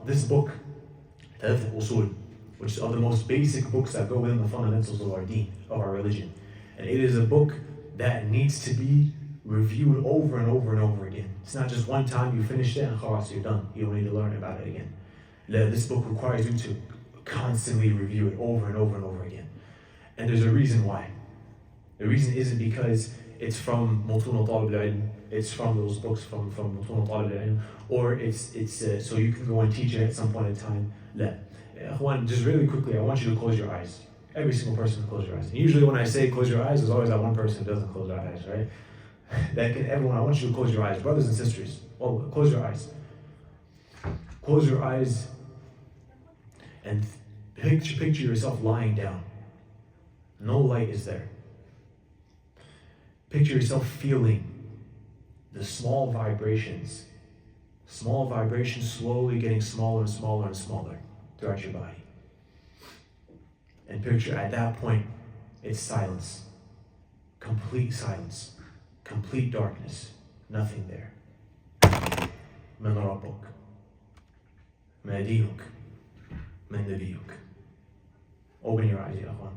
This book, Thalathat Usool, which are the most basic books that go within the fundamentals of our deen, of our religion. And it is a book that needs to be reviewed over and over and over again. It's not just one time you finished it and khalas, you're done. You don't need to learn about it again. This book requires you to constantly review it over and over and over again. And there's a reason why. The reason isn't because it's from Mutun Talib al-Ilm, it's from those books from Mutun Talib al-Ilm, or it's so you can go and teach it at some point in time. Just really quickly, I want you to close your eyes. Every single person close your eyes. And usually when I say close your eyes, there's always that one person who doesn't close their eyes, right? Everyone, I want you to close your eyes. Brothers and sisters, close your eyes. Close your eyes and picture yourself lying down. No light is there. Picture yourself feeling the small vibrations slowly getting smaller and smaller and smaller throughout your body. And picture at that point, it's silence. Complete silence. Complete darkness. Nothing there. من ربك ما دينك من نبيك. Open your eyes, ya akhwan.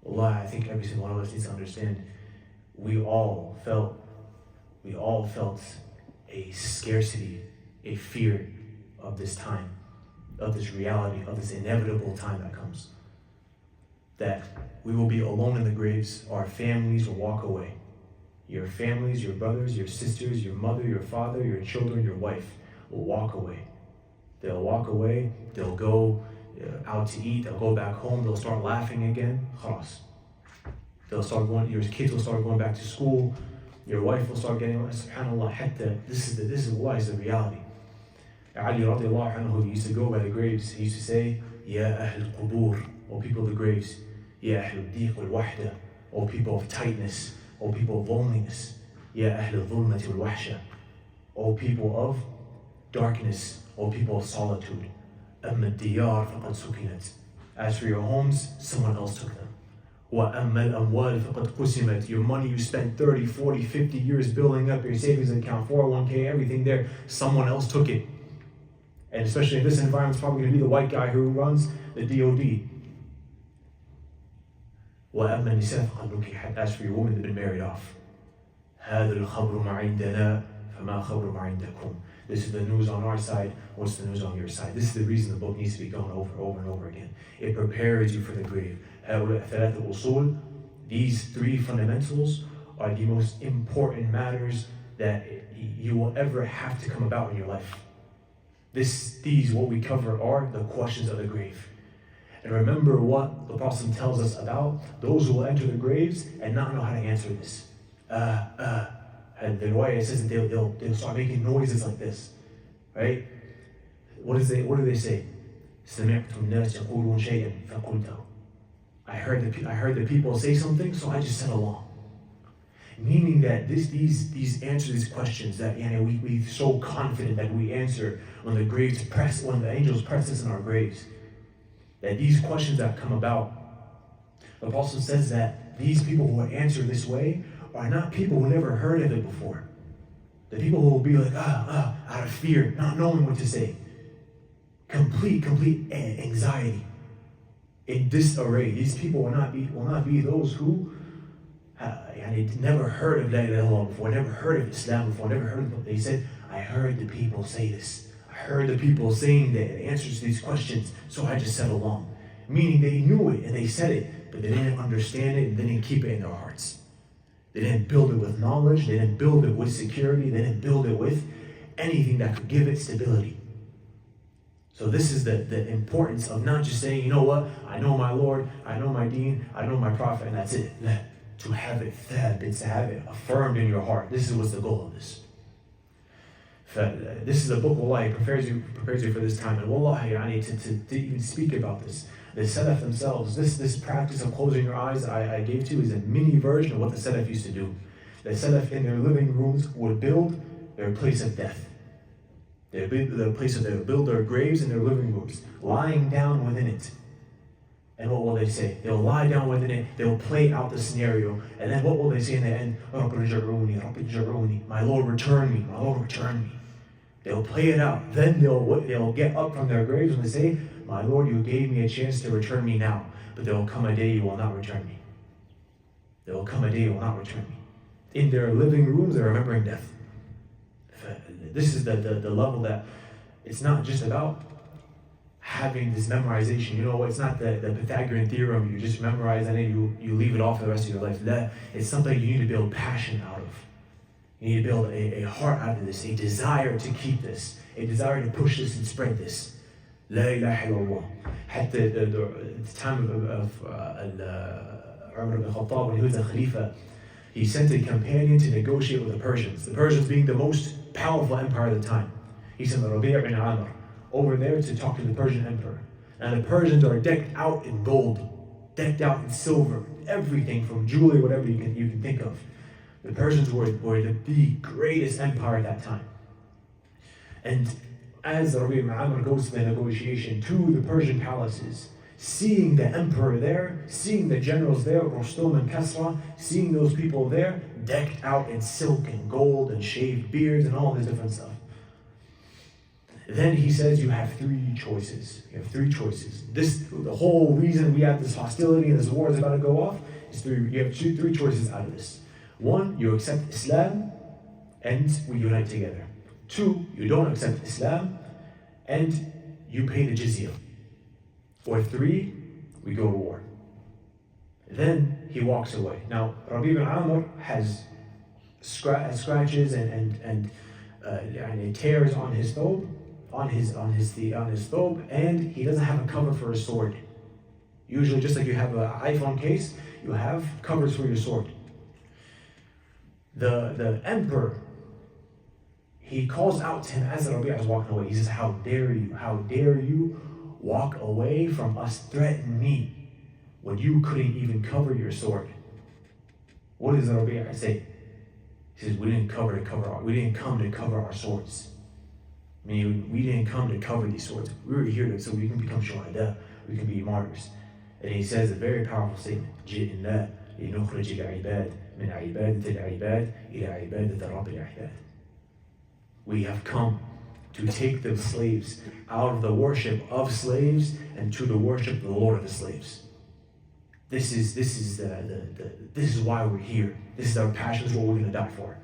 Allah, I think every single one of us needs to understand, we all felt a scarcity, a fear of this time, of this reality, of this inevitable time that comes. That we will be alone in the graves, our families will walk away. Your families, your brothers, your sisters, your mother, your father, your children, your wife will walk away. They'll walk away, they'll go out to eat, they'll go back home, they'll start laughing again, khalas. Your kids will start going back to school, your wife will start getting, subhanAllah, hatta, this is the reality. Ali radiallahu anhu, he used to go by the graves, he used to say, Ya ahl qubur, O people of the graves, Ya ahl diq wal-wahda, O people of tightness, O people of loneliness, Ya ahl dhulmati wal-wahsha, O people of darkness, O people of solitude, Amma diyar faqad sukinat. As for your homes, someone else took them. وَأَمَّا الْأَمْوَالِ فَقَدْ قُسِمَتْ. Your money you spent 30, 40, 50 years building up your savings account, 401k, everything there, someone else took it. And especially in this environment, it's probably going to be the white guy who runs the DOD. وَأَمَّا النِّسَاء فَقَدْ نُكِحَتْ. As for your women, they've been married off. هَذَا الْخَبْرُ مَا عِنْدَنَا فَمَا خَبْرُ مَا عِنْدَكُمْ. This is the news on our side. What's the news on your side? This is the reason the book needs to be gone over and over again. It prepares you for the grave. Thalathat Usool, these three fundamentals are the most important matters that you will ever have to come about in your life. What we cover are the questions of the grave. And remember what the Prophet tells us about those who will enter the graves and not know how to answer this. And the riwayah says that they'll start making noises like this, right? What do they say? سمعت الناس يقولون شيئا فقلته. I heard the people say something, so I just said along. Meaning that these answers to these questions that we so confident that we answer when the angels press us in our graves. That these questions that come about, the Apostle says that these people who answer this way are not people who never heard of it before. The people who will be like, out of fear, not knowing what to say. Complete anxiety. In disarray. These people will not be those who never heard of La ilaha illallah before, never heard of Islam before, never heard of it. They said, I heard the people say this. I heard the people saying the answers to these questions, so I just said along. Meaning they knew it and they said it, but they didn't understand it and they didn't keep it in their hearts. They didn't build it with knowledge, they didn't build it with security, they didn't build it with anything that could give it stability. So this is the importance of not just saying, you know what, I know my Lord, I know my deen, I know my Prophet, and that's it. To have it thabit, to have it affirmed in your heart. This is what's the goal of this. This is a book, wallahi, prepares you for this time. And wallahi, to even speak about this. The Salaf themselves, this practice of closing your eyes I gave to you is a mini version of what the Salaf used to do. The Salaf in their living rooms would build their place of death. They build their graves in their living rooms, lying down within it. And what will they say? They'll lie down within it, they'll play out the scenario, and then what will they say in the end? My Lord, return me, my Lord, return me. They'll play it out. Then they'll get up from their graves and they say, my Lord, you gave me a chance to return me now, but there will come a day you will not return me. There will come a day you will not return me. In their living rooms, they're remembering death. This is the level that it's not just about having this memorization. You know, it's not the Pythagorean theorem, you just memorize and then you leave it off for the rest of your life. It's something you need to build passion out of. You need to build a heart out of this, a desire to keep this, a desire to push this and spread this. La ilaha illallah. At the time of Umar ibn Khattab, when he was a Khalifa, he sent a companion to negotiate with the Persians being the most powerful empire at the time. He sent Rubeellion Mansoor over there to talk to the Persian emperor. And the Persians are decked out in gold, decked out in silver, everything from jewelry, whatever you can think of. The Persians were the greatest empire at that time. And as Rubeellion Mansoor goes to the negotiation to the Persian palaces, seeing the emperor there, seeing the generals there, Rustum and Kasra, seeing those people there, decked out in silk and gold and shaved beards and all this different stuff. Then he says, you have three choices. You have three choices. The whole reason we have this hostility and this war is about to go off is you have three choices out of this. One, you accept Islam and we unite together. Two, you don't accept Islam and you pay the jizya. Or three, we go to war. Then he walks away. Now, Rubeellion Mansoor has scratches and tears on his thobe, on his thobe, and he doesn't have a cover for his sword. Usually, just like you have an iPhone case, you have covers for your sword. The emperor, he calls out to him as Rubeellion is walking away. He says, how dare you walk away from us, threaten me when you couldn't even cover your sword. What does Rubeellion say? He says, we didn't come to cover our swords. I mean, we didn't come to cover these swords. We were here so we can become shuhada, we can be martyrs. And he says a very powerful statement, جئنا لنخرج العباد من عبادة العباد إلى عبادة رب العباد. We have come to take the slaves out of the worship of slaves and to the worship of the Lord of the slaves. This is why we're here. This is our passion. This is what we're going to die for.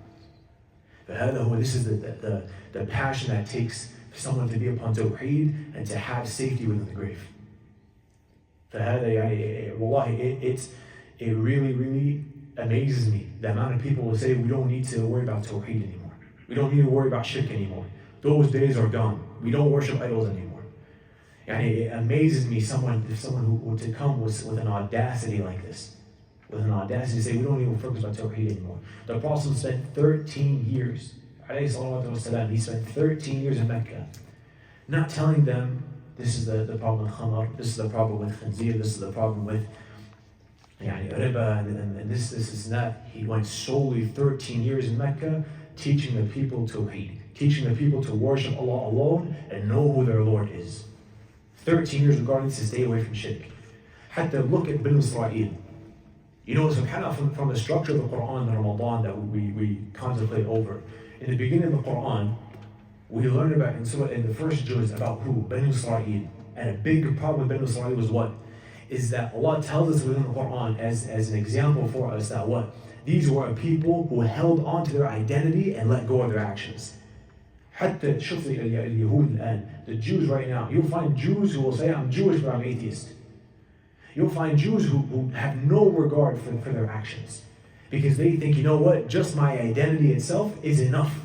This is the passion that takes someone to be upon Tawheed and to have safety within the grave. It really amazes me the amount of people will say we don't need to worry about Tawheed anymore. We don't need to worry about shirk anymore. Those days are gone. We don't worship idols anymore. And it amazes me if someone who were to come with an audacity like this, with an audacity to say we don't even focus on Tawheed anymore. The Prophet spent 13 years, he spent 13 years in Mecca, not telling them this is the problem with khamar, this is the problem with khanzir, this is the problem with riba, and this is not. He went solely 13 years in Mecca teaching the people Tawheed, teaching the people to worship Allah alone and know who their Lord is. 13 years regarding to stay away from shirk. Hatta look at Banu Israel. You know, subhanAllah, from the structure of the Quran in Ramadan that we contemplate over. In the beginning of the Quran, we learn about in the first juz about who? Banu Israel. And a big problem with Banu Israel was what? Is that Allah tells us within the Quran as an example for us that what? These were a people who held on to their identity and let go of their actions. حتى شوف اليهود الآن, the Jews right now, you'll find Jews who will say, I'm Jewish but I'm atheist. You'll find Jews who have no regard for their actions. Because they think, you know what, just my identity itself is enough.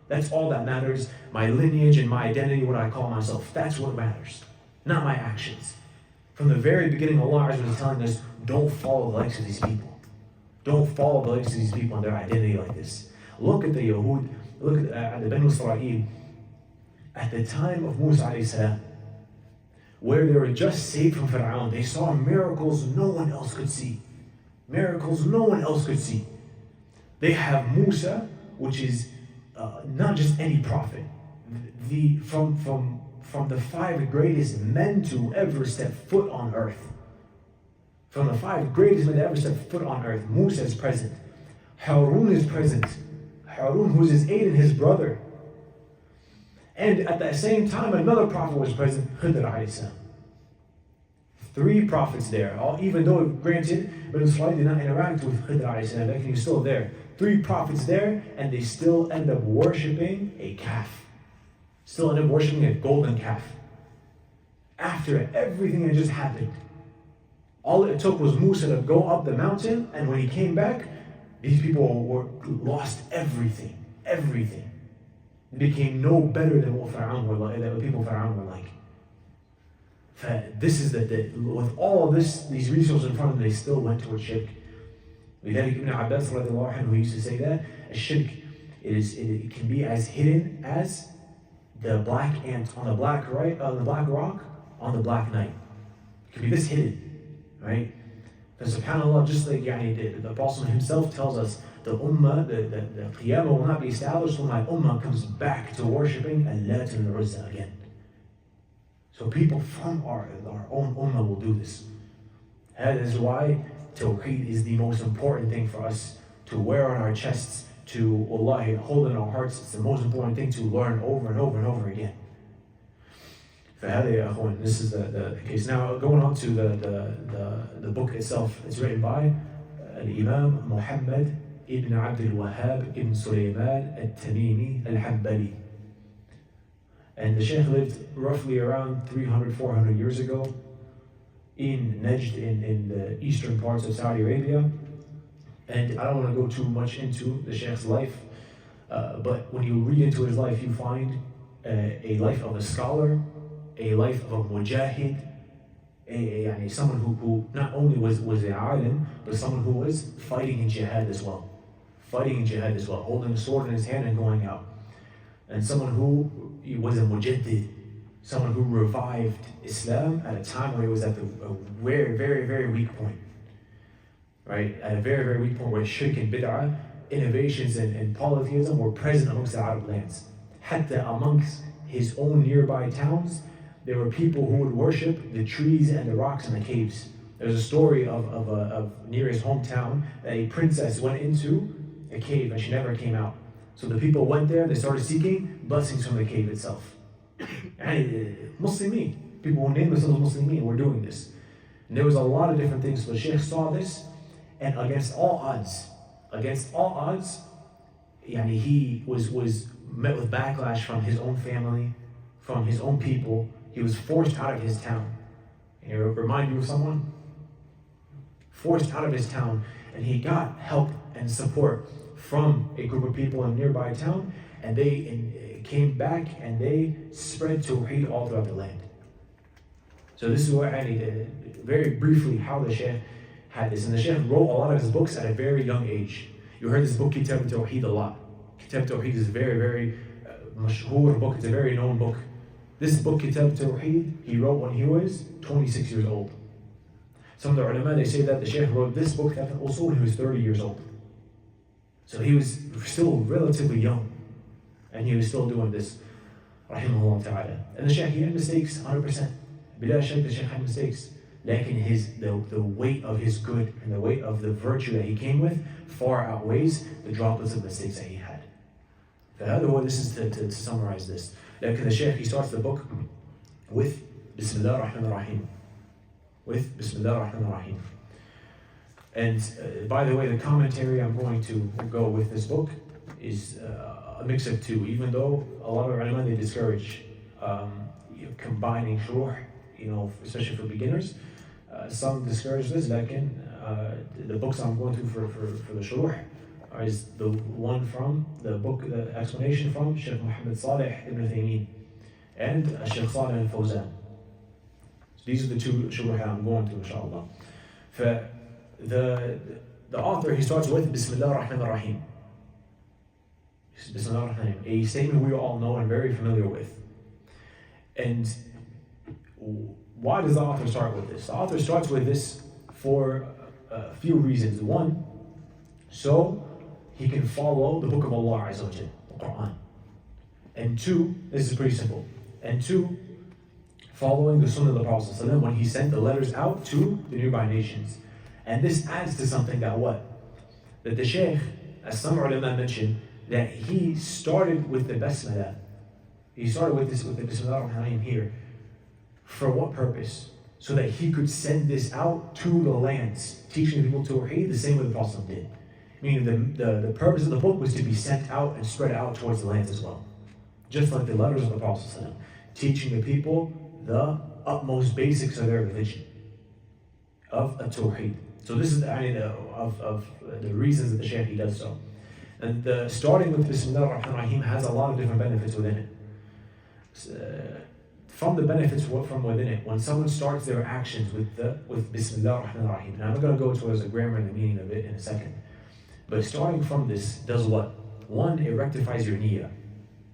That's all that matters. My lineage and my identity, what I call myself, that's what matters. Not my actions. From the very beginning, Allah is telling us, don't follow the likes of these people. Don't follow the likes of these people and their identity like this. Look at the Yahud, look at the Banu Israel. At the time of Musa alayhi salam, where they were just saved from Fir'aun, they saw miracles no one else could see. Miracles no one else could see. They have Musa, which is not just any prophet. From the 5 greatest men to ever step foot on earth. From the 5 greatest men to ever step foot on earth, Musa is present. Harun is present. Harun, who's his aide and his brother. And at the same time, another prophet was present, Khidr alayhi salam. 3 prophets there. Even though, granted, but Israel did not interact with Khidr alayhi salam, like he was still there. 3 prophets there, and they still end up worshipping a calf. Still end up worshipping a golden calf. After everything had just happened. All it took was Musa to go up the mountain, and when he came back, these people lost everything. Everything. It became no better than what Fir'aun were like, that people Fir'aun were like. This is with all of these resources in front of them, they still went towards shirk. لذلك Ibn Abbas radiallahu anhu used to say that shirk, it can be as hidden as the black ant on the black rock on the black night. It can be this hidden, right? Because subhanAllah, just like the Prophet himself tells us, the ummah, the qiyamah will not be established when my ummah comes back to worshipping Allat and Uzza again. So people from our own ummah will do this. That is why Tawheed is the most important thing for us to wear on our chests, to wallahi, hold in our hearts. It's the most important thing to learn over and over and over again. This is the case. Now, going on to the book itself, it's written by Imam Muhammad ibn Abdul Wahaab ibn Sulaiman al-Tamimi al-Hanbali. And the Shaykh lived roughly around 300-400 years ago in Najd, in the eastern parts of Saudi Arabia. And I don't want to go too much into the Shaykh's life, but when you read into his life, you find a life of a scholar, a life of a mujahid, someone who not only was a alim, but someone who was fighting in jihad as well. Holding a sword in his hand and going out. And someone who was a mujaddid, someone who revived Islam at a time where it was at a very, very, very weak point. Right? At a very, very weak point where shirk and bid'ah, innovations and polytheism were present amongst the Arab lands. Hatta amongst his own nearby towns, there were people who would worship the trees and the rocks and the caves. There's a story of near his hometown that a princess went into a cave and she never came out. So the people went there, they started seeking blessings from the cave itself. And Muslimin, people who name themselves Muslimin were doing this. And there was a lot of different things. So the Shaykh saw this, and against all odds, he was met with backlash from his own family, from his own people. He was forced out of his town. And it remind you of someone? Forced out of his town, and he got help and support from a group of people in a nearby town, and they came back and they spread Tawheed all throughout the land. So this is where I need very briefly how the Shaykh had this. And the Shaykh wrote a lot of his books at a very young age. You heard this book, Kitab Tawheed, a lot. Kitab Tawheed is a very, very mashhoor book. It's a very known book. This book, Kitab Tawheed, he wrote when he was 26 years old. Some of the ulama, they say that the Shaykh wrote this book, Usool, when he was 30 years old. So he was still relatively young, and he was still doing this, rahimahullah ta'ala. And the Shaykh, he had mistakes, 100%. Bila shak, the Shaykh had mistakes. Lakin the weight of his good and the weight of the virtue that he came with far outweighs the droplets of mistakes that he had. This is to summarize this. Like the Shaykh, he starts the book with Bismillah ar-Rahman ar-Rahim. And by the way, the commentary I'm going to go with this book is a mix of two. Even though a lot of ulama, they discourage combining shuruh, especially for beginners. Some discourage this, lakin the books I'm going to for the shuruh is the one from the book, the explanation from Shaykh Muhammad Salih ibn Uthaymeen and Shaykh Salih al-Fawzan. So these are the two shuruh I'm going to, inshallah. The author, he starts with Bismillah ar-Rahman ar-Rahim. Bismillah ar-Rahman ar-Rahim, a statement we all know and very familiar with. And why does the author start with this? The author starts with this for a few reasons. One, so he can follow the book of Allah Azza wa Jal, the Quran. And two, this is pretty simple. And two, following the Sunnah of the Prophet ﷺ when he sent the letters out to the nearby nations. And this adds to something that That the Shaykh, as some ulama mentioned, that he started with the Basmalah. He started with the Bismillah ar-Rahman ar-Rahim here. For what purpose? So that he could send this out to the lands, teaching the people Tawheed the same way the Prophet did. Meaning the purpose of the book was to be sent out and spread out towards the lands as well. Just like the letters of the Prophet, teaching the people the utmost basics of their religion, of a Tawheed. So this is of the reasons that the Shaykh does so. And starting with Bismillah ar-Rahman ar-Rahim has a lot of different benefits within it. From the benefits from within it, when someone starts their actions with Bismillah ar-Rahman ar-Rahim, and I'm going to go towards the grammar and the meaning of it in a second, but starting from this does what? One, it rectifies your niyyah.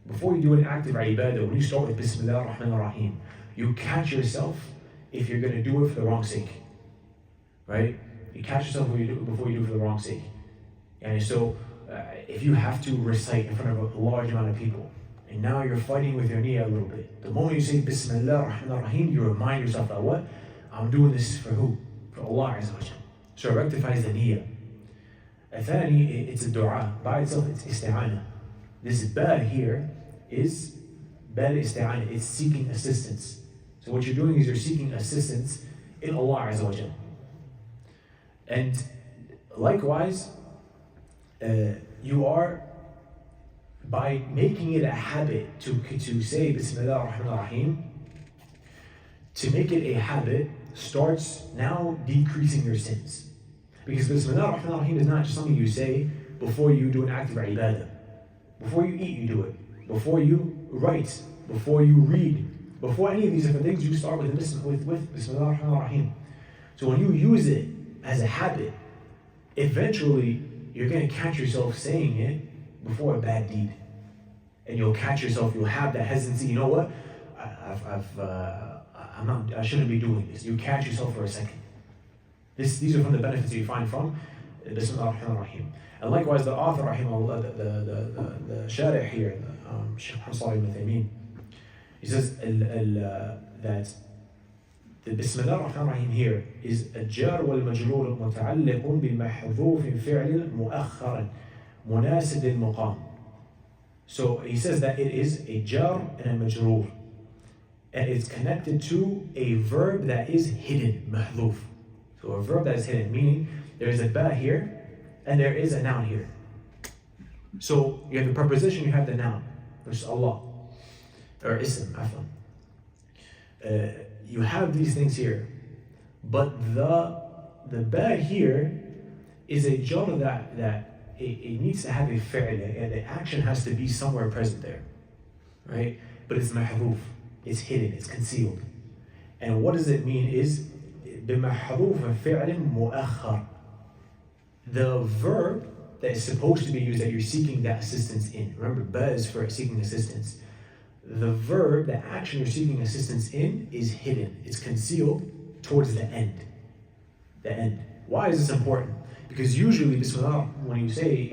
Before you do an act of ibadah, when you start with Bismillah ar-Rahman ar-Rahim, you catch yourself if you're going to do it for the wrong sake. Right? You catch yourself before you do it for the wrong sake. And so, if you have to recite in front of a large amount of people, and now you're fighting with your niyyah a little bit, the moment you say Bismillah ar-Rahman ar-Rahim, you remind yourself that what? I'm doing this for who? For Allah Azza wa Jal. So it rectifies the niyyah. Athani, it's a dua. By itself, it's isti'ana. This ba here is ba isti'ana. It's seeking assistance. So what you're doing is you're seeking assistance in Allah Azza wa Jal. And likewise, you are, by making it a habit to say Bismillah ar-Rahman ar-Rahim, to make it a habit starts now decreasing your sins. Because Bismillah ar-Rahman ar-Rahim is not just something you say before you do an act of ibadah. Before you eat, you do it. Before you write, before you read, before any of these different things, you start with Bismillah ar-Rahman ar-Rahim. So when you use it as a habit, eventually you're going to catch yourself saying it before a bad deed. And you'll catch yourself, you'll have that hesitancy, you know what? I shouldn't be doing this. You catch yourself for a second. These are from the benefits that you find from Bismillah ar-Rahman ar-Rahim. And likewise, the author, rahimahullah, the Shaykh here, Shaykh ibn Tamimi, he says that the Bismillah ar-Rahman ar-Rahim here is الجار والمجرور متعلق بمحذوف فعل مؤخرا مناسب للمقام. So he says that it is a jar and a majroor, and it's connected to a verb that is hidden, mahdhuf. So a verb that is hidden, meaning there is a ba here and there is a noun here. So you have the preposition, you have the noun, which is Allah, or ism, afwan. You have these things here, but the ba here is a jar that it needs to have a fi'l, and the action has to be somewhere present there, right? But it's mahdhuf, it's hidden, it's concealed. And what does it mean is بمحذوف فعل مؤخر. The verb that is supposed to be used, that you're seeking that assistance in. Remember, ba is for seeking assistance. The verb, the action you're seeking assistance in, is hidden. It's concealed towards the end. The end. Why is this important? Because usually, Bismillah, when you say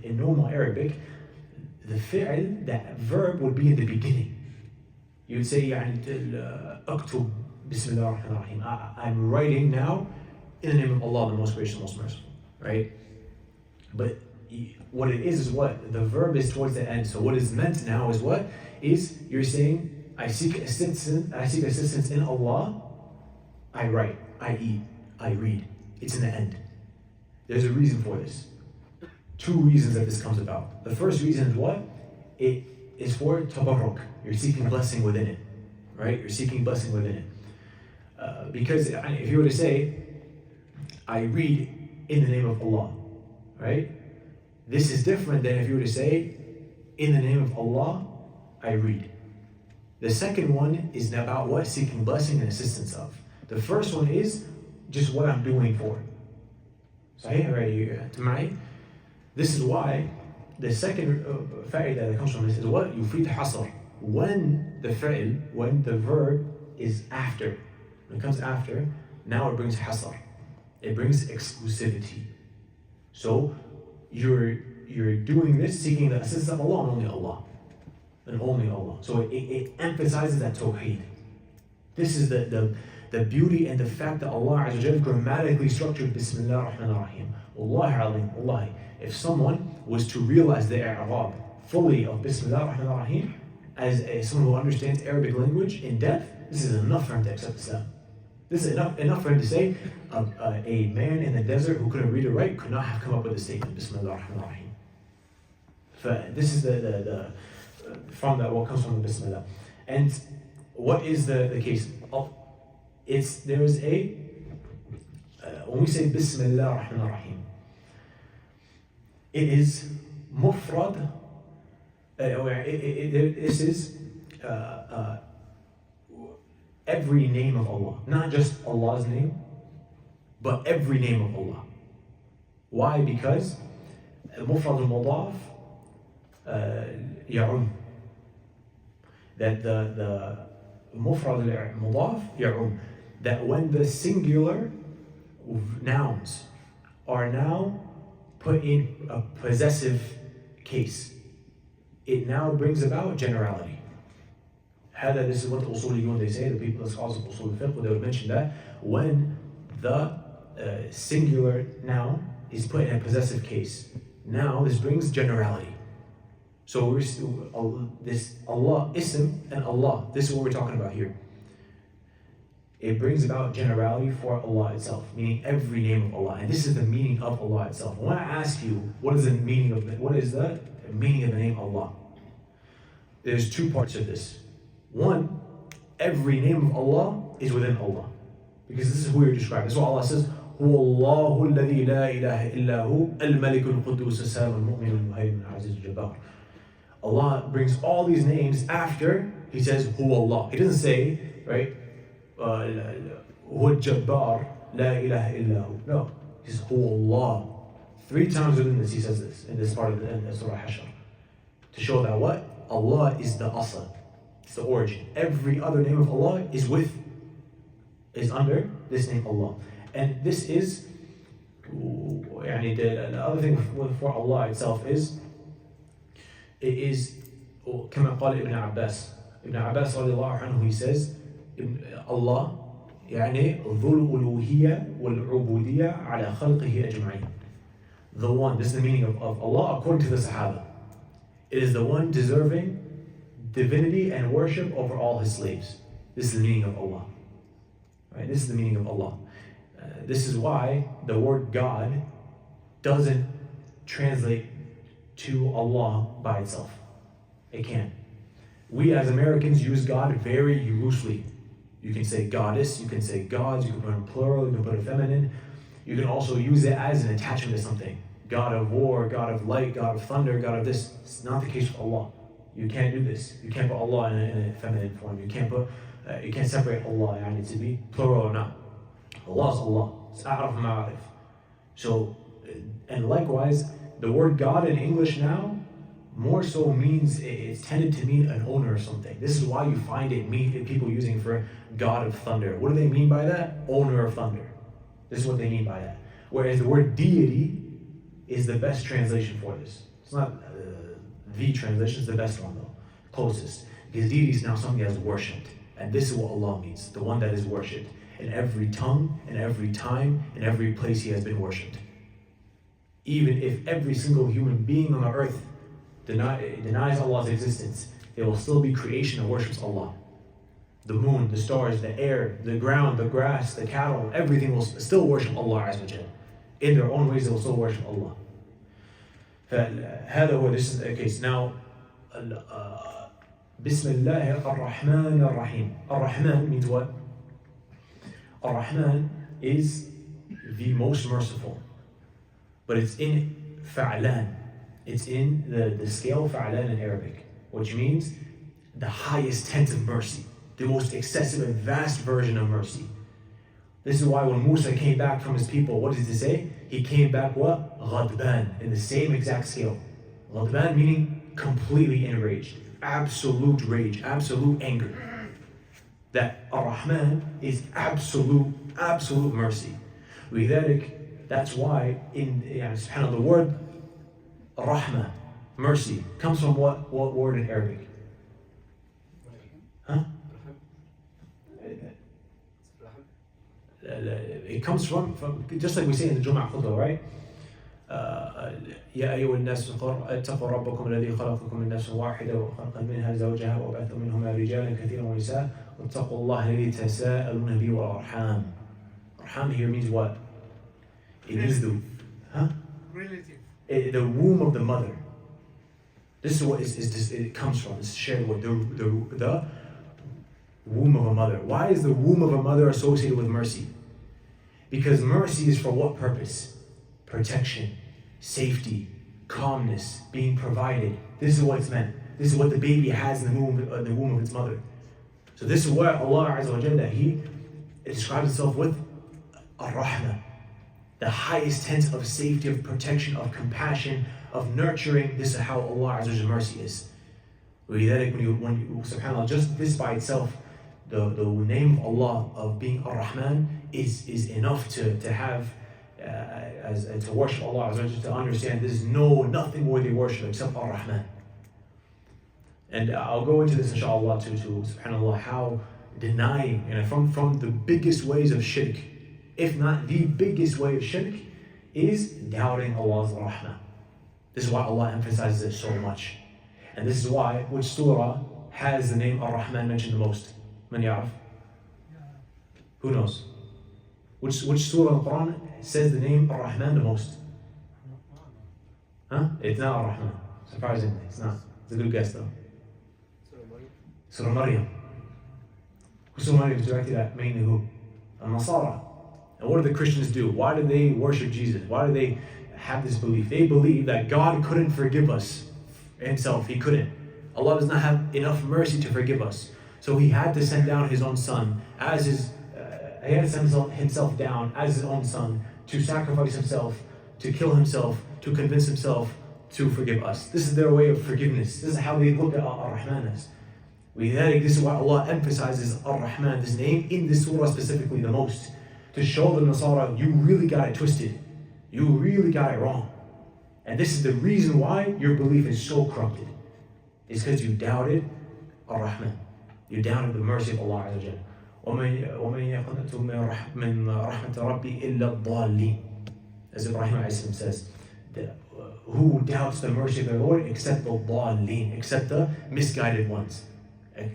in normal Arabic, the fi'l, that verb would be in the beginning. You would say, أكتب Bismillah ar-Rahman ar-Rahim. I'm writing now in the name of Allah, the most gracious, most merciful. Right? But what it is what? The verb is towards the end. So what is meant now is what? Is you're saying, I seek assistance in Allah, I write, I eat, I read. It's in the end. There's a reason for this. Two reasons that this comes about. The first reason is what? It is for tabarruk. You're seeking blessing within it. Right? You're seeking blessing within it. Because if you were to say, I read in the name of Allah, right? This is different than if you were to say, in the name of Allah, I read. The second one is about what? Seeking blessing and assistance of. The first one is just what I'm doing for. Sahih, right here, Tamimi. This is why the second fa'idah that comes from this is what? Yufid hasr. When the fa'il, when the verb is after, when it comes after, now it brings hasr. It brings exclusivity. So you're doing this, seeking the assistance of Allah and only Allah. And only Allah. So it emphasizes that tawheed. This is the beauty and the fact that Allah Azza wa Jalla grammatically structured Bismillah ar-Rahman ar-Rahim. Wallahi alim, wallahi. If someone was to realize the i'rab fully of Bismillah ar-Rahman ar-Rahim, as someone who understands Arabic language in depth, this is enough for him to accept Islam. This is enough for him to say, a man in the desert who couldn't read or write could not have come up with the statement, Bismillah ar-Rahman ar-Rahim. This is from what comes from the Bismillah. And what is the case? There is when we say Bismillah ar-Rahman ar-Rahim, it is mufrad, this is every name of Allah, not just Allah's name, but every name of Allah. Why? Because mufrad al-mudaf ya'um. That the mufrad al-mudaf ya'um. That when the singular nouns are now put in a possessive case, it now brings about generality. This is what the Usooliyun, they say, the people, the scholars of Usool al-Fiqh, they would mention that when the singular noun is put in a possessive case, now this brings generality. So this Allah, ism and Allah, this is what we're talking about here. It brings about generality for Allah itself, meaning every name of Allah. And this is the meaning of Allah itself. When I ask you, what is the meaning of the name Allah? There's two parts of this. One, every name of Allah is within Allah. Because this is who you're describing. That's what Allah says, هو الله الذي لا إله إلا هو الملك القدوس السلام المؤمن المهيمن العزيز الجبار. Allah brings all these names after He says, Hu Allah. He doesn't say, right, هو الجبار لا إله إلا هو. No, He says, Hu Allah. 3 times within this He says this, in this part of the Surah Hashr. To show that what? Allah is the asl. It's the origin. Every other name of Allah is under this name Allah. And this is, the other thing for Allah itself is, it is, كما قال Ibn Abbas. Ibn Abbas radiallahu anhu, he says, Allah, ذو الألوهية والعبودية على خلقه أجمعين. The one, this is the meaning of Allah according to the Sahaba. It is the one deserving divinity and worship over all His slaves. This is the meaning of Allah. Right? This is the meaning of Allah. This is why the word God doesn't translate to Allah by itself. It can't. We as Americans use God very loosely. You can say goddess, you can say gods, you can put it in plural, you can put it feminine. You can also use it as an attachment to something. God of war, God of light, God of thunder, God of this. It's not the case with Allah. You can't do this. You can't put Allah in a feminine form. You can't separate Allah to be plural or not. Allah is Allah. It's a'raf ma'arif. So, and likewise, the word God in English now more so means, it's tended to mean an owner of something. This is why you find people using for God of thunder. What do they mean by that? Owner of thunder. This is what they mean by that. Whereas the word deity is the best translation for this. It's not the translation, it's the best one though. Closest. Because deity is now something that is worshipped. And this is what Allah means. The one that is worshipped. In every tongue, in every time, in every place He has been worshipped. Even if every single human being on the earth denies Allah's existence, there will still be creation that worships Allah. The moon, the stars, the air, the ground, the grass, the cattle, everything will still worship Allah Azza wa Jal. In their own ways, they will still worship Allah. This is the case. Now, Bismillah ar-Rahman ar-Rahim. Ar-Rahman means what? Ar-Rahman is the most merciful. But it's in fa'lan. It's in the scale fa'lan in Arabic, which means the highest tense of mercy, the most excessive and vast version of mercy. This is why when Musa came back from his people, what does he say? He came back what? Ghadban, in the same exact scale. Ghadban meaning completely enraged, absolute rage, absolute anger. That Ar-Rahman is absolute mercy. That's why in subhanAllah, the word Rahmah, mercy, comes from what word in Arabic? Huh? It comes from just like we say in the Jum'ah khutbah, right? يا أيها الناس اتقوا ربكم الذي خلقكم من نفس واحدة وخلق منها زوجها وبعث منهما رجالا كثيرا ونساء واتقوا الله الذي تساءلون به والأرحام. Arham here means what? It is the relative. The womb of the mother. This is what it comes from. It's shared with the womb of a mother. Why is the womb of a mother associated with mercy? Because mercy is for what purpose? Protection, safety, calmness, being provided. This is what it's meant. This is what the baby has in the womb of its mother. So this is what Allah Azza wa Jalla, He describes Himself with Ar-Rahmah, the highest sense of safety, of protection, of compassion, of nurturing. This is how Allah Azza wa Jalla's mercy is. SubhanAllah, just this by itself, the name of Allah of being Ar-Rahman is enough to have to worship Allah Azza wa Jalla, to understand there's nothing worthy of worship except Ar-Rahman. And I'll go into this inshallah to SubhanAllah, how denying, and from the biggest ways of shirk, if not the biggest way of shirk, is doubting Allah's rahmah. This is why Allah emphasizes it so much. And this is why, which surah has the name Ar-Rahman mentioned the most? Man ya'raf? Who knows? Which surah in the Quran says the name Ar-Rahman the most? Huh? It's not Ar-Rahman. Surprisingly, it's not. It's a good guess though. Surah Maryam. Surah Maryam is directed at mainly who? Al-Nasara. And what do the Christians do? Why do they worship Jesus? Why do they have this belief? They believe that God couldn't forgive us Himself. He couldn't. Allah does not have enough mercy to forgive us. So He had to send down His own Son as His. He had to send Himself down as His own Son to sacrifice Himself, to kill Himself, to convince Himself to forgive us. This is their way of forgiveness. This is how they look at Ar-Rahman as. This is why Allah emphasizes Ar-Rahman, this name, in this surah specifically the most. To show the Nasara, you really got it twisted. You really got it wrong. And this is the reason why your belief is so corrupted. It's because you doubted Ar-Rahman. You doubted the mercy of Allah Azza wa Jalla. وَمَنْ يَقْنَطُ مِنْ رَحْمَةِ رَبِّي إِلَّا الضَّالِّينَ. As Ibrahim a.s. says, who doubts the mercy of their Lord except the ضَالِّينَ, except the misguided ones.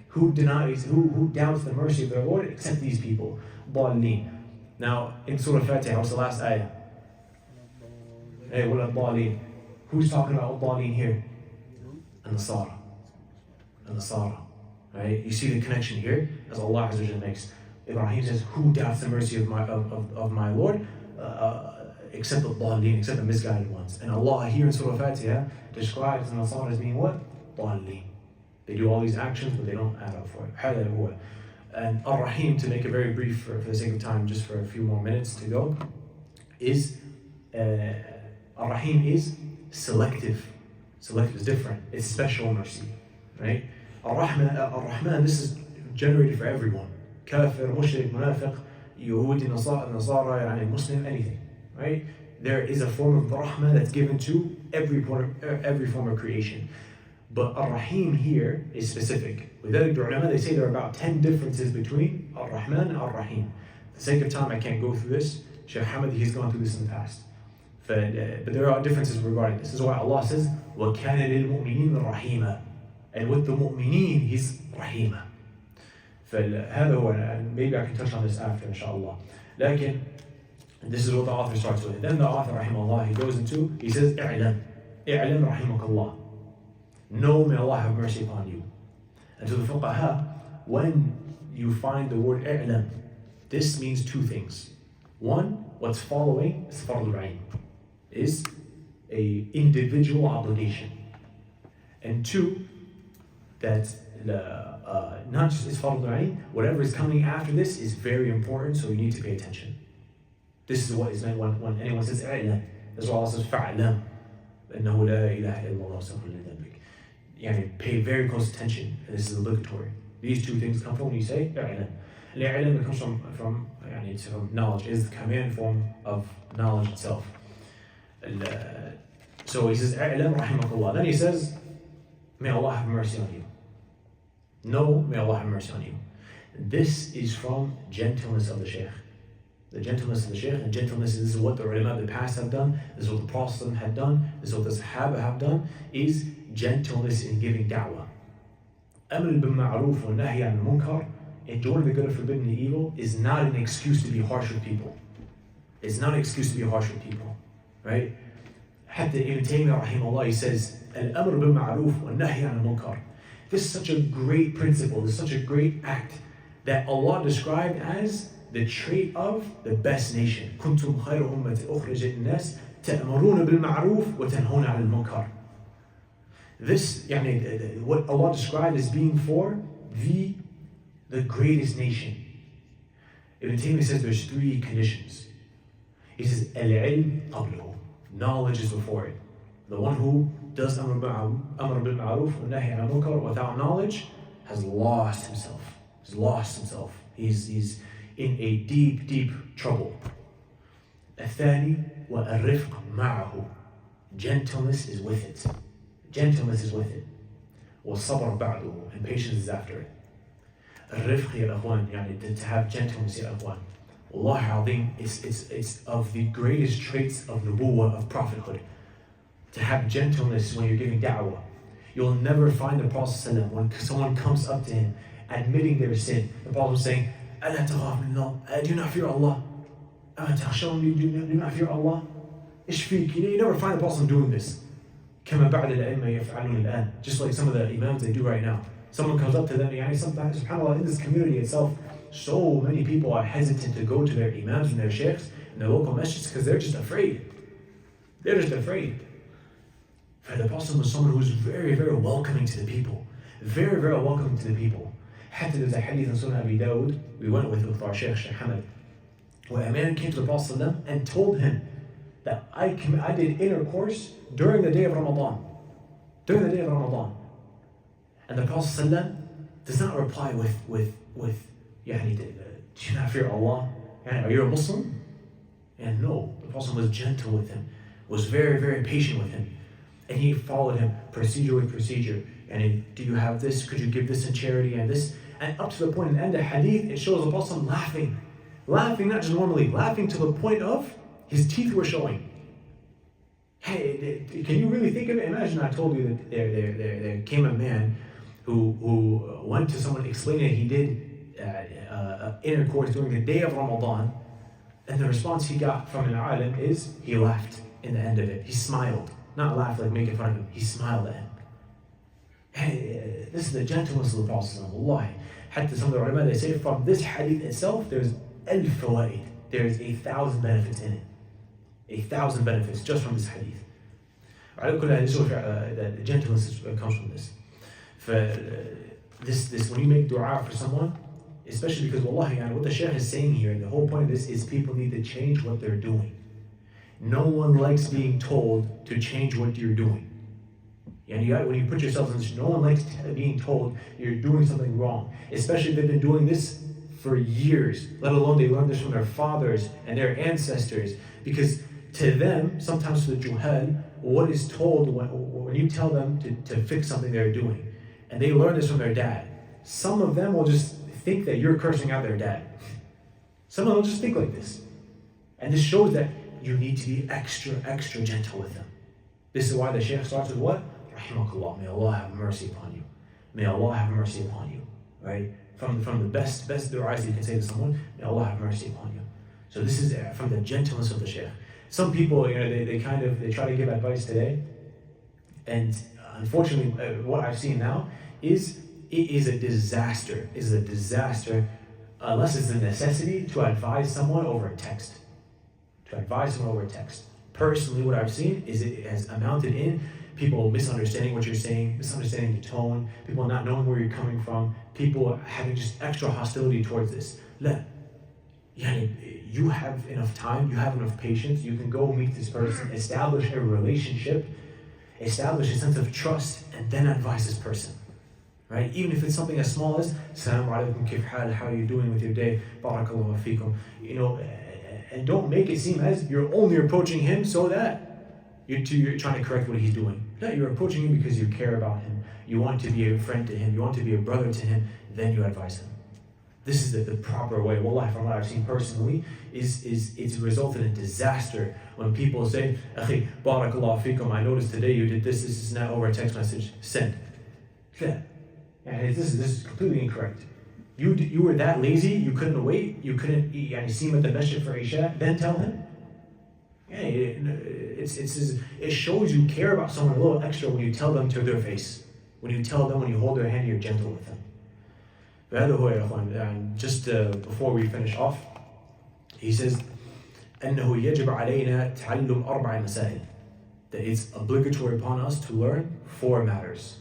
Who doubts the mercy of their Lord except these people? ضَالِّينَ. Now, in Surah Fatiha, what's the last ayah? Hey, what al-Dhalin? Who's talking about al-Dhalin here? An-Nasara. An-Nasara. Right? You see the connection here, as Allah Azza wa Jalla makes. Ibrahim says, who doubts the mercy of my Lord? Except the Dhalin, except the misguided ones. And Allah here in Surah Fatiha describes the Nasara as being what? Dhalin. They do all these actions, but they don't add up for it. And Ar-Rahim, to make it very brief for the sake of time, just for a few more minutes to go, is Ar-Rahim is selective. Selective is different. It's special mercy, right? Ar-Rahman, this is generated for everyone. Kafir, mushrik, munafiq, Yahudi, Nasara, Muslim, anything, right? There is a form of Rahmah that's given to every form of creation. But Ar-Rahim here is specific. With that, the ulama, they say there are about 10 differences between Ar-Rahman and Ar-Rahim. For the sake of time, I can't go through this. Shaykh Hamad, he's gone through this in the past. But there are differences regarding this. This is why Allah says, وَكَانَ لِلْمُؤْمِنِينَ رَحِيمًا. And with the mu'mineen, He's Rahima. فهذا هو, and maybe I can touch on this after, inshallah. لكن, this is what the author starts with. Then the author, rahimahullah, he goes into, he says, اعلم رحمك الله. Know, may Allah have mercy upon you. And to the fuqaha, when you find the word i'lam, this means two things. One, what's following is fardul ayn, is a individual obligation. And two, that not just is fardul ayn, whatever is coming after this is very important, so you need to pay attention. This is what is meant when anyone says i'lam. That's why Allah says fa'lam. إنه لا إله إلا الله واستغفر لذنبك. Pay very close attention, and this is obligatory. These two things come from when you say i'lam. Al-i'lam comes from knowledge, is the command form of knowledge itself. So he says, i'lam rahimakallah. Then he says, may Allah have mercy on you. No, may Allah have mercy on you. This is from gentleness of the Shaykh. The gentleness of the Shaykh, and gentleness is what the ulama of the past have done, this is what the Prophet had done, this is what the Sahaba have done, is gentleness in giving da'wah. Amr bil ma'roof wa nahy an munkar, enjoying the good and forbidding the evil, is not an excuse to be harsh with people. It's not an excuse to be harsh with people, right? Hatta Ibn Taymiyyah rahimahullah, he says, al-amr bil ma'roof wa nahy an munkar. This is such a great principle, this is such a great act that Allah described as the trait of the best nation. كنتم خير أمة أخرجت للناس تأمرون بالمعروف وتنهون عن المنكر. This, what Allah described as being for the greatest nation. Ibn Taymiyyah says there's 3 conditions. He says, al-ilm qablahu. Knowledge is before it. The one who does amr bil ma'roof wa nahy an munkar without knowledge has lost himself. He's in a deep, deep trouble. الثاني والرفق معه. Gentleness is with it. والصبر بعده, and patience is after it. الرفق يا أخوان, to have gentleness يا أخوان. Wallahi al-Azim, it's of the greatest traits of nubuwwah, of prophethood. To have gentleness when you're giving da'wah. You'll never find the Prophet ﷺ, when someone comes up to him admitting their sin, the Prophet was saying, ألا تخاف من الله, do you not fear Allah? أما تخشون, do you not fear Allah? إيش فيك? You never find the Prophet doing this. كما بعد الأئمة يفعلون الآن. Just like some of the imams they do right now. Someone comes up to them, sometimes, subhanAllah, in this community itself, so many people are hesitant to go to their imams and their shaykhs and their local masjids because they're just afraid. For the Prophet was someone who was very, very welcoming to the people. Very, very welcoming to the people. Hatta there's a hadith in Sunnah Abi Dawud, we went with our Shaykh Hamad, where a man came to the Prophet and told him that I did intercourse during the day of Ramadan. And the Prophet does not reply with do you not fear Allah? Are you a Muslim? And no, the Prophet was gentle with him, was very, very patient with him. And he followed him procedure with procedure. And do you have this? Could you give this in charity and this? And up to the point in the end of the hadith, it shows the Prophet laughing. Laughing, not just normally, laughing to the point of his teeth were showing. Hey, can you really think of it? Imagine I told you that there came a man who went to someone explaining that he did intercourse during the day of Ramadan, and the response he got from an alim is he laughed in the end of it. He smiled. Not laughed like making fun of him. He smiled at him. Hey, this is the gentleness of the Prophet. Wallahi. Hatta some of the ulama, they say from this hadith itself, there's al-fawaid. There's 1,000 benefits in it. 1,000 benefits just from this hadith. The gentleness comes from this. This when you make dua for someone, especially because wallahi, what the Shaykh is saying here, the whole point of this is people need to change what they're doing. No one likes being told to change what you're doing. And when you put yourself in this, no one likes being told you're doing something wrong. Especially if they've been doing this for years, let alone they learned this from their fathers and their ancestors. Because to them, sometimes to the juhal, what is told when you tell them to fix something they're doing, and they learn this from their dad. Some of them will just think that you're cursing out their dad. Some of them will just think like this. And this shows that you need to be extra, extra gentle with them. This is why the Shaykh starts with what? Rahimakallah, may Allah have mercy upon you. May Allah have mercy upon you. Right? From the best du'as you can say to someone, may Allah have mercy upon you. So this is from the gentleness of the Shaykh. Some people, they try to give advice today, and unfortunately, what I've seen now is it is a disaster. It is a disaster unless it's a necessity to advise someone over a text. Personally, what I've seen is it has amounted in people misunderstanding what you're saying, misunderstanding the tone, people not knowing where you're coming from, people having just extra hostility towards this. You have enough time, you have enough patience, you can go meet this person, establish a relationship, establish a sense of trust, and then advise this person. Right? Even if it's something as small as Assalamu alaikum, kif hal, how are you doing with your day? Barakallahu feekum. And don't make it seem as you're only approaching him so that you're trying to correct what he's doing. No, you're approaching him because you care about him. You want to be a friend to him. You want to be a brother to him. Then you advise him. This is the proper way. Wallahi, from what I've seen personally, it's resulted in disaster when people say, Akhi, barakallahu fikum, I noticed today you did this is not over a text message, send. Yeah. And this is completely incorrect. You were that lazy, you couldn't wait, you couldn't see him at the masjid for Isha, then tell him. Yeah, it shows you care about someone a little extra when you tell them to their face. When you tell them, when you hold their hand, you're gentle with them. And just before we finish off, he says, أنه يجب علينا تعلم أربع مسائل. That it's obligatory upon us to learn 4 matters.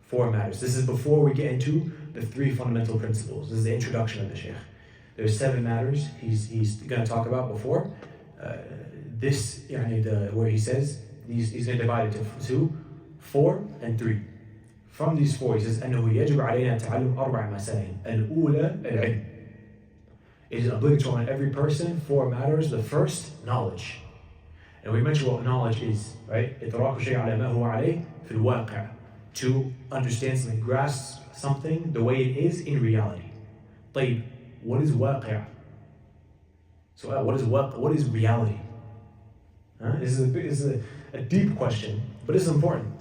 4 matters. This is before we get into the 3 fundamental principles. This is the introduction of the Shaykh. There's 7 matters he's going to talk about before. Where he says, he's going to divide it to 2, 4, and 3. From these 4, he says, أنه يجب علينا تعلم أربع مسائل. الأولى العلم. It is obligatory on every person 4 matters. The first, knowledge. And we mentioned what knowledge is, right? إدراك الشيء على ما هو عليه في الواقع. To understand something, grasp something the way it is in reality. طيب, what is واقع? So what is reality? This is a deep question, but it's important.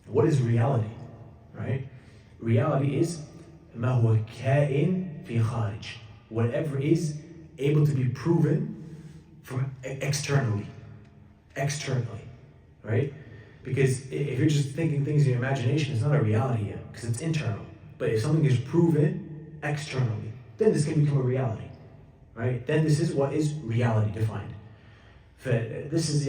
What is reality? Right? Reality is ما هو كائن في خارج. Whatever is able to be proven from externally, right? Because if you're just thinking things in your imagination, it's not a reality yet, because it's internal. But if something is proven externally, then this can become a reality, right? Then this is what is reality defined. This is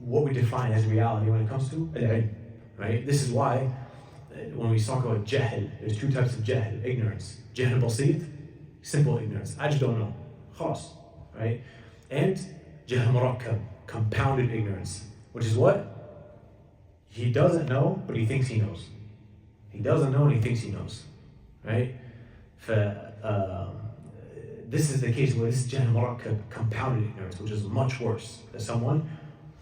what we define as reality when it comes to al-ilm, right? This is why when we talk about jahl, there's 2 types of jahl, ignorance. Jahl basit, simple ignorance. I just don't know. Khalas, right? And jahl murakkab, compounded ignorance, which is what? He doesn't know, but he thinks he knows. He doesn't know and he thinks he knows, right? This is the case where this is jahl murakkab, compounded ignorance, which is much worse. That someone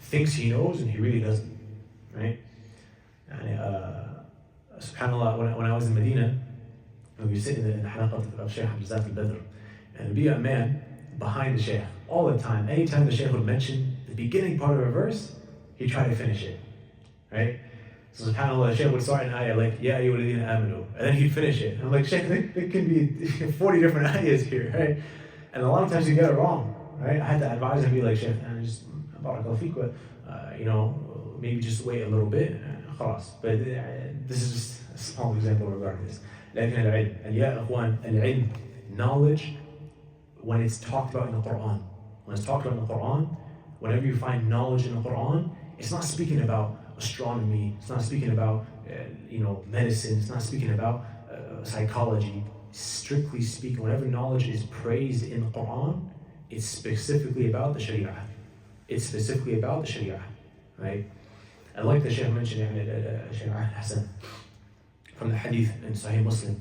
thinks he knows and he really doesn't, right? SubhanAllah, when I was in Medina, we were sitting in the halaqat of Shaykh al-Badr, and there'd be a man behind the Shaykh all the time. Anytime the Shaykh would mention the beginning part of a verse, he'd try to finish it, right? So SubhanAllah, the Shaykh would start an ayah like, Ya ayyuhalladhina amanu, and then he'd finish it. And I'm like, Shaykh, there can be 40 different ayahs here, right? And a lot of times you get it wrong, right? I had to advise him, be like, Shaykh, just barakallahu feek, but maybe just wait a little bit, khalas. But this is just a small example regarding this. لكن العلم, and yeah, أخوان, العلم, knowledge, when it's talked about in the Quran, whenever you find knowledge in the Quran, it's not speaking about astronomy, it's not speaking about medicine, it's not speaking about psychology. Strictly speaking, whenever knowledge is praised in the Quran, it's specifically about the Sharia. Right? And like the Shaykh mentioned, Shaykh Hassan, from the hadith in Sahih Muslim,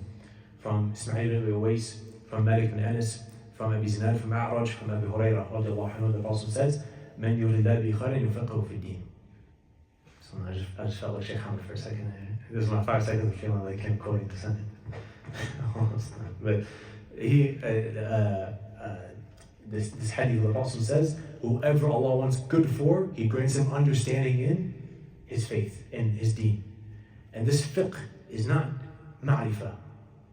from Ismail ibn Uwais, from Malik ibn Anas, from Abi Zinad, from A'raj, from Abi Hurairah, radiallahu anhu, the Prophet says, "Man yuridillah bi khairin yufaqihu fi din." So I just felt like Shaykh Hamid for a second. This is my 5 seconds of feeling like him quoting the sentence. But he, this hadith, the Prophet says, whoever Allah wants good for, He grants him understanding in his faith, in his deen. And this fiqh is not ma'rifah.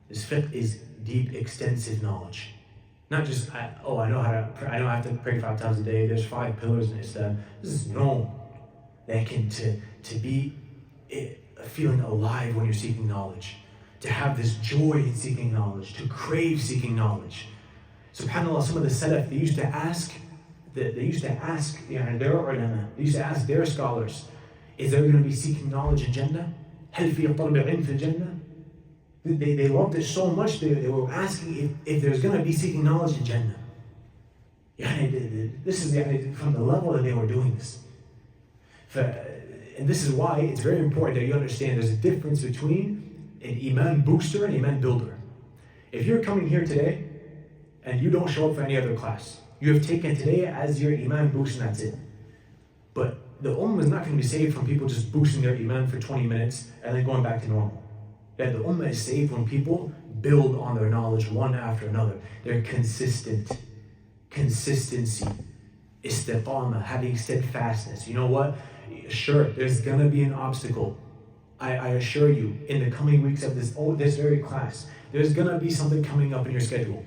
This fiqh is deep, extensive knowledge. Not just, I know I have to pray 5 times a day. There's 5 pillars in Islam. This is known. That can to be feeling alive when you're seeking knowledge. To have this joy in seeking knowledge. To crave seeking knowledge. SubhanAllah, some of the Salaf, they used to ask their ulama, they used to ask their scholars, is there going to be seeking knowledge in Jannah? هل في طلب علم في الجنة? They loved it so much, they were asking if there's going to be seeking knowledge in Jannah. This is from the level that they were doing this. And this is why it's very important that you understand there's a difference between an iman booster and iman builder. If you're coming here today and you don't show up for any other class, you have taken today as your iman boost and that's it. But the ummah is not going to be saved from people just boosting their iman for 20 minutes and then going back to normal. That the ummah is saved when people build on their knowledge one after another. They're consistent. Consistency. Istiqamah, having steadfastness. You know what? Sure, there's gonna be an obstacle. I assure you, in the coming weeks of this very class, there's gonna be something coming up in your schedule.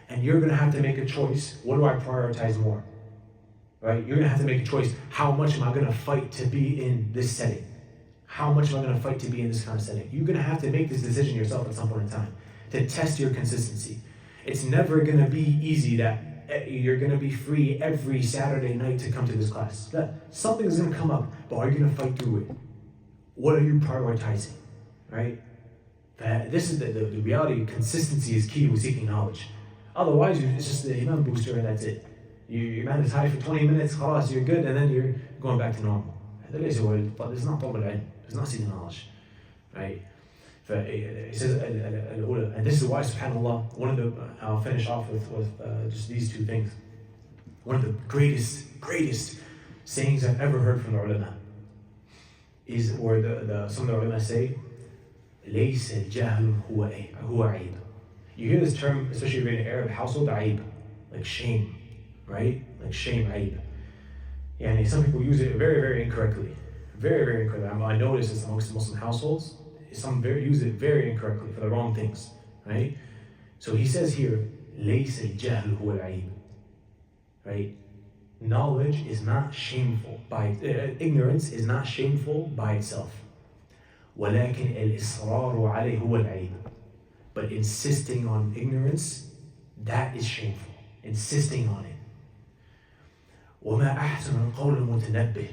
And you're gonna have to make a choice. What do I prioritize more? Right? You're gonna have to make a choice. How much am I gonna fight to be in this setting? How much am I gonna fight to be in this kind of setting? You're gonna have to make this decision yourself at some point in time to test your consistency. It's never gonna be easy that you're gonna be free every Saturday night to come to this class. Something is gonna come up, but are you gonna fight through it? What are you prioritizing, right? This is the reality. Consistency is key with seeking knowledge. Otherwise, it's just the imam booster and that's it. Your iman is high for 20 minutes, khalas, you're good, and then you're going back to normal. But it's not طلب العلم. It's not seeking knowledge, right? It says, and this is why, subhanAllah, one of the, I'll finish off with just these two things. One of the greatest sayings I've ever heard from the ulama is where some of the ulama say, لَيْسَ الْجَهْلُ هُوَ عَيْبٌ. You hear this term, especially if you're in an Arab household, عَيْب, like shame, right? Like shame, عَيْب. And some people use it very, very incorrectly. Very, very incorrectly. I notice this amongst Muslim households. Some use it very incorrectly for the wrong things, right? So he says here, لَيْسَ الْجَهْلُ هُوَ الْعَيْبُ. Right? Knowledge is not shameful ignorance is not shameful by itself. وَلَكِنْ الْإِصْرَارُ عَلَيْهِ هُوَ الْعَيْبُ. But insisting on ignorance, that is shameful. Insisting on it. وَمَا أَحْسَنُ الْقَوْلِ الْمُتَنَبِّهِ.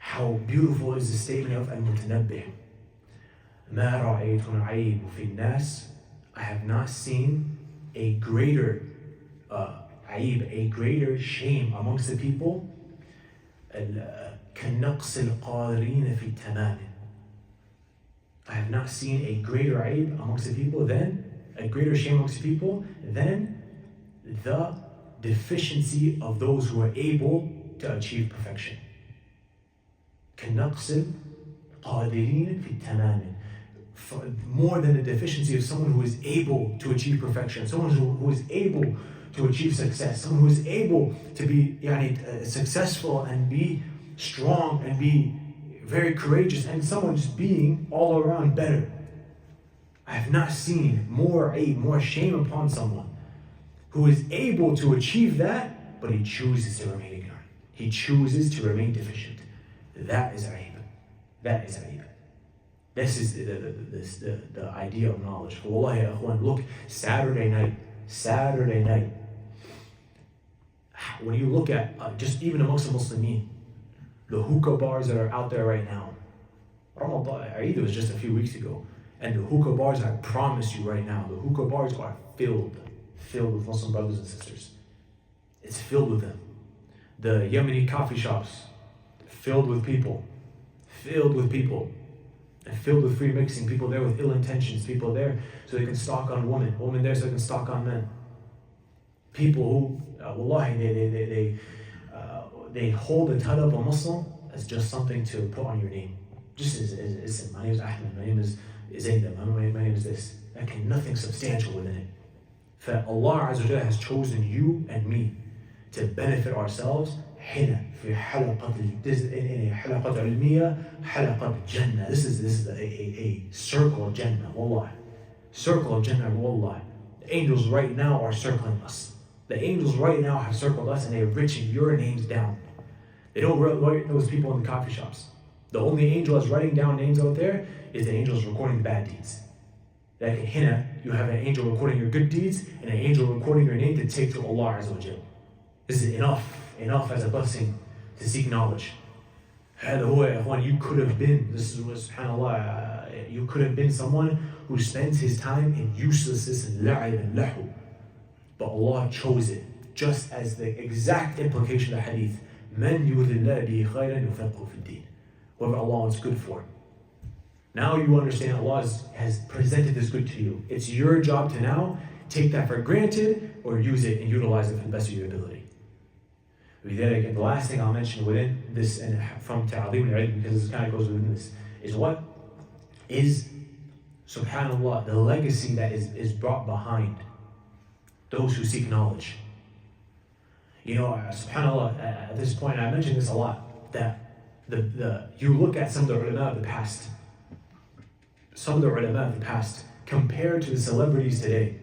How beautiful is the statement of al-Mutanabbih. مَا رَأَيْتُ الْعَيْبُ فِي النَّاسِ. I have not seen a greater a greater shame amongst the people. كَنَقْصِ الْقَادِرِينَ فِي التَّمَامِ. I have not seen a greater aib amongst the people than, a greater shame amongst the people than the deficiency of those who are able to achieve perfection. كَنَقْصِ الْقَادِرِينَ فِي التَّمَامِ. More than the deficiency of someone who is able to achieve perfection, someone who is able to achieve success, someone who is able to be successful and be strong and be very courageous, and someone just being all around better. I have not seen more shame upon someone who is able to achieve that, but he chooses to remain ignorant. He chooses to remain deficient. That is aib. That is aib. This is the idea of knowledge. For wallahi, ya akhwan, look, Saturday night, when you look at, just even amongst the Muslimin, the hookah bars that are out there right now, Ramadan, Eid was just a few weeks ago, and the hookah bars, I promise you right now, the hookah bars are filled with Muslim brothers and sisters. It's filled with them. The Yemeni coffee shops, filled with people, and filled with free mixing, people there with ill intentions, people there so they can stalk on women there so they can stalk on men. People who, wallahi, they hold the title of a Muslim as just something to put on your name. Just as my name is Ahmed, my name is Zayd, my name is this. Nothing substantial within it. For Allah Azza wa Jalla has chosen you and me to benefit ourselves. هنا في حلقة حلقة علمية حلقة جنة. This is a circle of Jannah, wallahi. Circle of Jannah, wallahi. The angels right now are circling us. The angels right now have circled us and they're writing your names down. They don't write those people in the coffee shops. The only angel that's writing down names out there is the angels recording the bad deeds. Like in Hina, you have an angel recording your good deeds and an angel recording your name to take to Allah Azza wa Jalla. This is enough as a blessing to seek knowledge. You could have been, subhanAllah, you could have been someone who spends his time in uselessness and la'ib and lahu. But Allah chose it, just as the exact implication of the hadith. مَنْ يُرِدِ اللَّهُ بِهِ خَيْرًا يُفَقِّهُ فِي الدِّينِ. Whoever Allah wants good for. Now you understand Allah has presented this good to you. It's your job to now take that for granted or use it and utilize it to the best of your ability. And the last thing I'll mention within this, and from Ta'adhim al-Ilm, because this kind of goes within this, is what is subhanAllah, the legacy that is brought behind those who seek knowledge. SubhanAllah, at this point, I mention this a lot, that you look at some of the ulama of the past, compared to the celebrities today.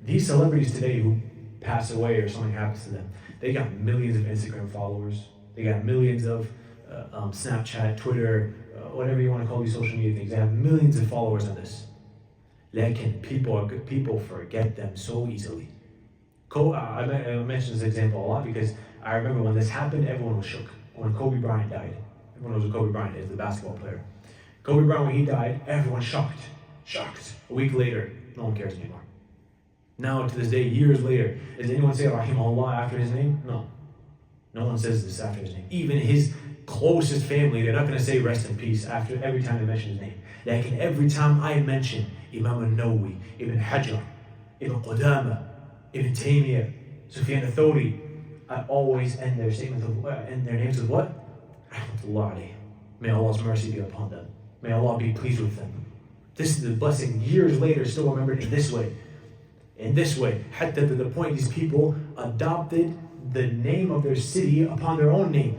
These celebrities today who pass away or something happens to them, they got millions of Instagram followers, they got millions of Snapchat, Twitter, whatever you want to call these social media things. They have millions of followers on this. Like, people forget them so easily. I mention this example a lot because I remember when this happened, everyone was shook. When Kobe Bryant died, everyone knows who Kobe Bryant is, the basketball player. Kobe Bryant, when he died, everyone shocked. A week later, no one cares anymore. Now, to this day, years later, does anyone say Rahimahullah after his name? No. No one says this after his name. Even his closest family, they're not going to say rest in peace after every time they mention his name. Like, every time I mention Imam al-Nawawi, Ibn Hajar, Ibn Qudama, Ibn Taymiyyah, Sufyan al-Thawri, I always end their statements end their names with what? Rahmatullah alayhim. May Allah's mercy be upon them. May Allah be pleased with them. This is the blessing years later, still remembered in this way. Hatta to the point these people adopted the name of their city upon their own name.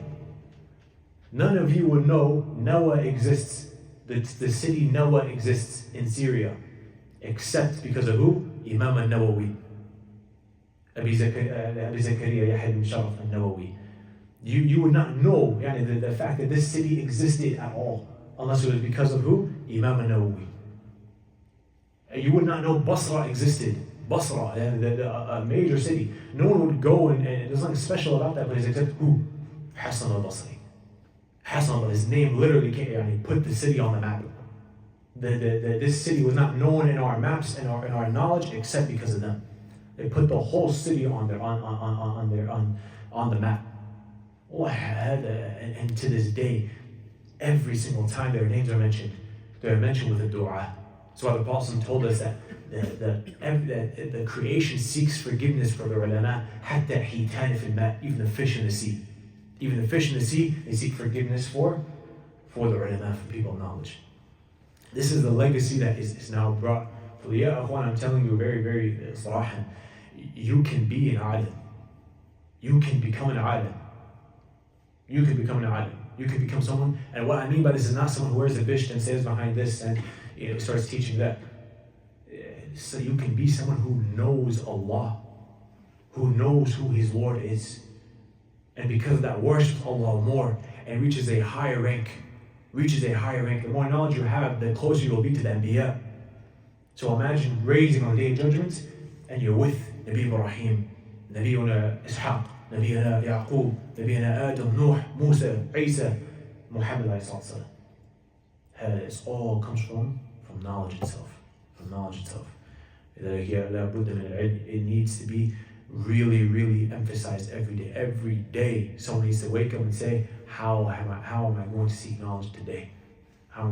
None of you would know Nawa exists, the city Nawa exists in Syria, except because of who? Imam al-Nawawi. Abi Zakaria Yahya ibn Sharaf al-Nawawi. You would not know the fact that this city existed at all, unless it was because of who? Imam al-Nawawi. You would not know Basra existed. Basra, a major city. No one would go and there's nothing special about that place except who? Hassan al-Basri. Hassan, his name literally put the city on the map. This city was not known in our maps and our knowledge except because of them. They put the whole city on the map. And to this day, every single time their names are mentioned, they're mentioned with a dua. That's why the Prophet told us that the creation seeks forgiveness for the ulama, hatta hitan fil ma, even the fish in the sea. Even the fish in the sea, they seek forgiveness for the ulama, for people of knowledge. This is the legacy that is now brought. For the akhwan, I'm telling you very, very sarahan, you can be an alim. You can become an alim. You can become someone, and what I mean by this is not someone who wears a bisht and stays behind this and starts teaching that. So you can be someone who knows Allah, who knows who his Lord is, and because of that worships Allah more and reaches a higher rank. The more knowledge you have, the closer you will be to the Anbiya. So imagine raising on the Day of Judgment and you're with Nabi Ibrahim, Nabiyuna Ishaq, Nabiyuna Yaqub, Nabiyuna Adam, Nuh, Musa, Isa, Muhammad alayhi. It all comes from knowledge itself. It needs to be really, really emphasized every day. Every day, someone needs to wake up and say, how am I going to seek knowledge today? Am I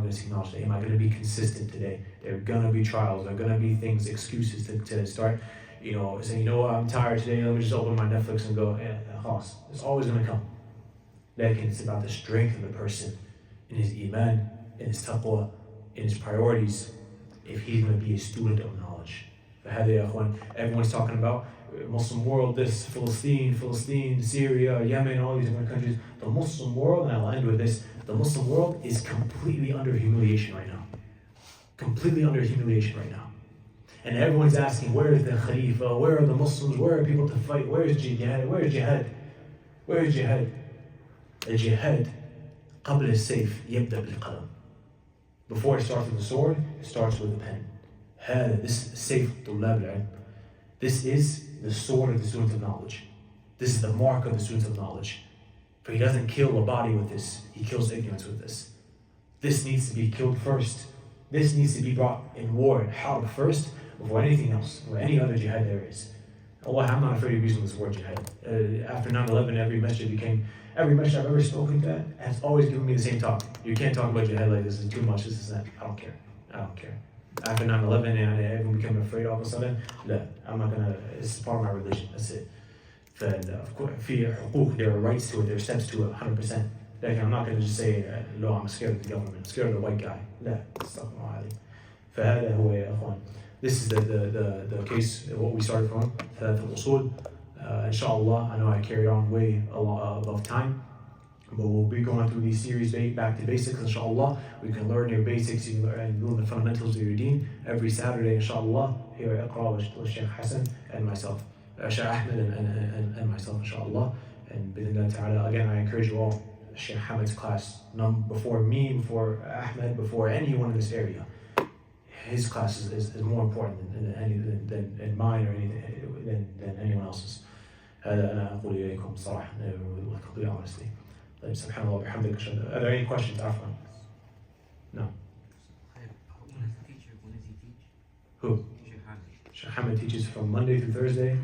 going to be consistent today? There are going to be trials. There are going to be things, excuses to start, saying, I'm tired today. Let me just open my Netflix and go, it's always going to come. It's about the strength of the person in his iman, in his taqwa, in his priorities, if he's going to be a student of knowledge. Everyone's talking about Muslim world, this, Philistine, Syria, Yemen, all these different countries. The Muslim world, and I'll end with this, the Muslim world is completely under humiliation right now. And everyone's asking, where is the Khalifa? Where are the Muslims? Where are people to fight? Where is jihad? The jihad, قبل السيف يبدأ بالقلم. Before it starts with the sword, it starts with the pen. This is طلاب العلم. This is the sword of the students of knowledge. This is the mark of the students of knowledge. For he doesn't kill a body with this, he kills ignorance with this. This needs to be killed first. This needs to be brought in war and harb first before anything else, or any other jihad there is. Allah, I'm not afraid of using this word jihad. After 9/11, every masjid I've ever spoken to has always given me the same talk. You can't talk about jihad like this, is too much, this is that. I don't care. After 9/11 and everyone became afraid all of a sudden, I'm not gonna, it's part of my religion, that's it. Of course, there are rights to it, there are steps to it, 100%. I'm not gonna just say, no, I'm scared of the government, I'm scared of the white guy. فهذا هو يا إخوان. This is the case, what we started from, Thalathat Usool. Inshallah, I know I carried on way a lot above time, but we'll be going through these series back to basics, inshallah. We can learn your basics, you can learn and learn the fundamentals of your deen every Saturday, inshallah, here at Iqra with Shaykh Hassan and myself, Shaykh Ahmed and myself, inshallah. And bidnillah ta'ala, again, I encourage you all, Shaykh Hamid's class, before me, before Ahmed, before anyone in this area. His class is more important than mine or anything than anyone else's. هذا أنا أقول إليكم صراحة with complete honesty. سبحان الله وبحمدك. Are there any questions? عفوا. No. Who? Shaykh Hamid teaches from Monday through Thursday.